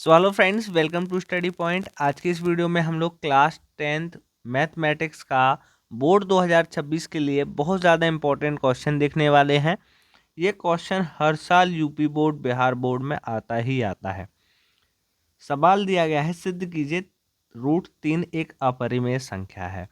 So hello friends, welcome to study point. आज की इस वीडियो में हम लोग क्लास 10th मैथमेटिक्स का बोर्ड 2026 के लिए बहुत ज़्यादा इंपॉर्टेंट क्वेश्चन देखने वाले हैं। ये क्वेश्चन हर साल यूपी बोर्ड, बिहार बोर्ड में आता ही आता है। सवाल दिया गया है, सिद्ध कीजिए √3 एक अपरिमेय संख्या है।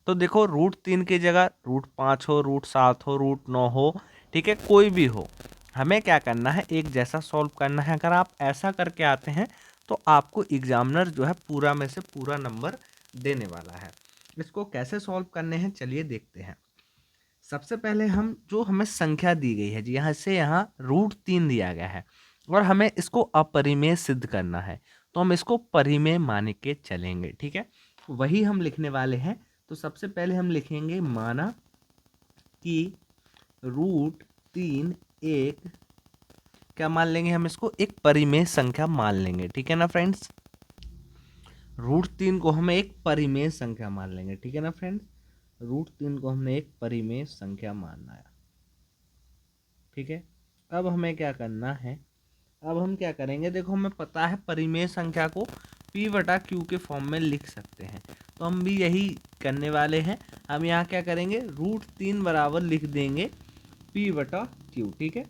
तो देखो, √3 की जगह √5 हो, √7 हो, √9 हो, ठीक है, कोई भी हो, हमें क्या करना है, एक जैसा सॉल्व करना है। अगर आप ऐसा करके आते हैं तो आपको एग्जामिनर जो है पूरा में से पूरा नंबर देने वाला है। इसको कैसे सॉल्व करने हैं, चलिए देखते हैं। सबसे पहले हम जो हमें संख्या दी गई है जी, यहाँ से यहाँ √3 दिया गया है और हमें इसको अपरिमेय सिद्ध करना है, तो हम इसको परिमेय मान के चलेंगे। ठीक है, वही हम लिखने वाले हैं। तो सबसे पहले हम लिखेंगे, माना कि √3 एक क्या मान लेंगे, हम इसको एक परिमेय संख्या मान लेंगे। ठीक है ना फ्रेंड्स, √3 को हमें एक परिमेय संख्या मान लेंगे। ठीक है ना फ्रेंड्स, √3 को हमने एक परिमेय संख्या मानना है। ठीक है, अब हमें क्या करना है, अब हम क्या करेंगे, देखो हमें पता है परिमेय संख्या को P/Q के फॉर्म में लिख सकते हैं, तो हम भी यही करने वाले हैं। हम यहाँ क्या करेंगे, √3 बराबर लिख देंगे P/Q। ठीक है,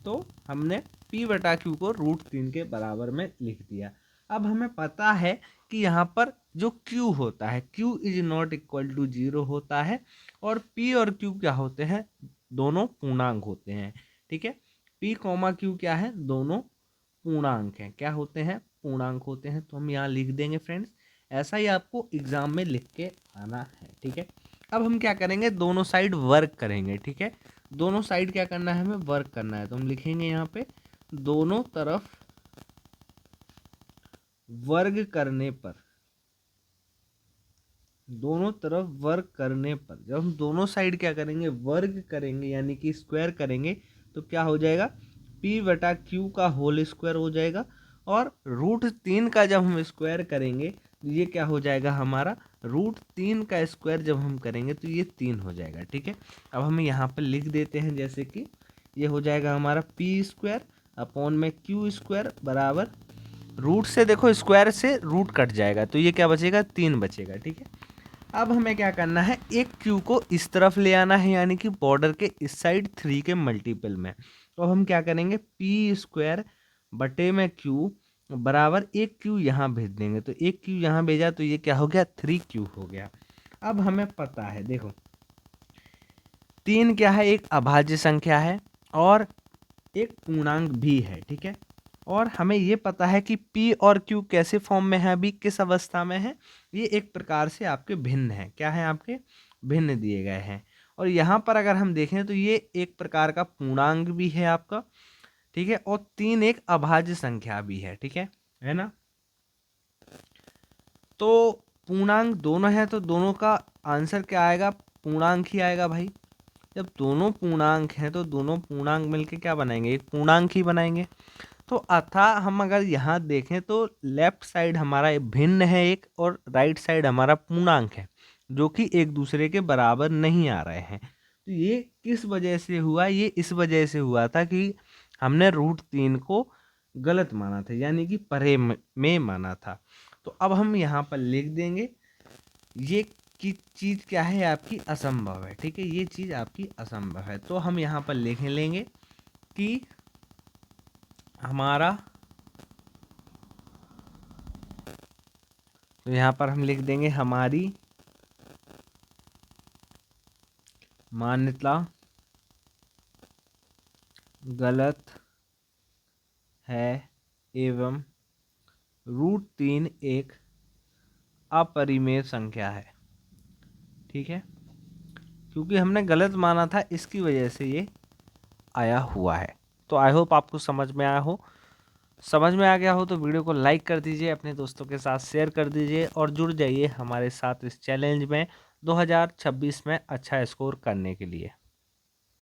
तो हमने P/Q को √3 के बराबर में लिख दिया। अब हमें पता है कि यहाँ पर जो Q होता है, Q is not equal to 0 होता है, और P और Q क्या होते हैं, दोनों पूर्णांक होते हैं। ठीक है, P, Q क्या है, दोनों पूर्णांक हैं। क्या होते हैं, पूर्णांक होते हैं। तो हम यहाँ लिख देंगे फ्रेंड्स, ऐसा ही आपको एग्जाम में लिख के आना है। ठीक है, अब हम क्या करेंगे, दोनों साइड वर्क करेंगे। ठीक है, दोनों साइड क्या करना है, हमें वर्क करना है। तो हम लिखेंगे यहाँ पे, दोनों तरफ वर्ग करने पर, दोनों तरफ वर्क करने पर, जब हम दोनों साइड क्या करेंगे, वर्ग करेंगे, यानी कि स्क्वायर करेंगे, तो क्या हो जाएगा, P/Q का होल स्क्वायर हो जाएगा। और √3 का जब हम स्क्वायर करेंगे तो ये क्या हो जाएगा, हमारा √3 का स्क्वायर जब हम करेंगे तो ये 3 हो जाएगा। ठीक है, अब हम यहाँ पर लिख देते हैं, जैसे कि ये हो जाएगा हमारा P² अपॉन में Q² बराबर, रूट से देखो स्क्वायर से रूट कट जाएगा, तो ये क्या बचेगा, 3 बचेगा। ठीक है, अब हमें क्या करना है, एक Q को इस तरफ ले आना है, यानी कि बॉर्डर के इस साइड 3 के मल्टीपल में। तो हम क्या करेंगे, P² बटे में Q बराबर एक Q यहाँ भेज देंगे, तो एक Q यहाँ भेजा तो ये क्या हो गया, 3Q हो गया। अब हमें पता है, देखो 3 क्या है, एक अभाज्य संख्या है और एक पूर्णांक भी है। ठीक है, और हमें ये पता है कि P और Q कैसे फॉर्म में है, अभी किस अवस्था में है, ये एक प्रकार से आपके भिन्न है। क्या है, आपके भिन्न दिए गए हैं। और यहाँ पर अगर हम देखें तो ये एक प्रकार का पूर्णांक भी है आपका। ठीक है, और 3 एक अभाज्य संख्या भी है। ठीक है ना। तो पूर्णांक दोनों है, तो दोनों का आंसर क्या आएगा, पूर्णांक ही आएगा भाई। जब दोनों पूर्णांक हैं तो दोनों पूर्णांक मिलके क्या बनाएंगे, एक पूर्णांक ही बनाएंगे। तो अथा हम अगर यहाँ देखें तो लेफ्ट साइड हमारा भिन्न है एक, और राइट साइड हमारा पूर्णांक है, जो कि एक दूसरे के बराबर नहीं आ रहे हैं। तो ये किस वजह से हुआ, ये इस वजह से हुआ था कि हमने √3 को गलत माना था, यानी कि परे में माना था। तो अब हम यहाँ पर लिख देंगे, ये की चीज़ क्या है, आपकी असंभव है। ठीक है, ये चीज़ आपकी असंभव है। तो हम यहाँ पर लिख लेंगे कि हमारा, तो यहाँ पर हम लिख देंगे, हमारी मान्यता गलत है एवं √3 एक अपरिमेय संख्या है। ठीक है, क्योंकि हमने गलत माना था, इसकी वजह से ये आया हुआ है। तो आई होप आपको समझ में आया हो। समझ में आ गया हो तो वीडियो को लाइक कर दीजिए, अपने दोस्तों के साथ शेयर कर दीजिए, और जुड़ जाइए हमारे साथ इस चैलेंज में 2026 में अच्छा स्कोर करने के लिए।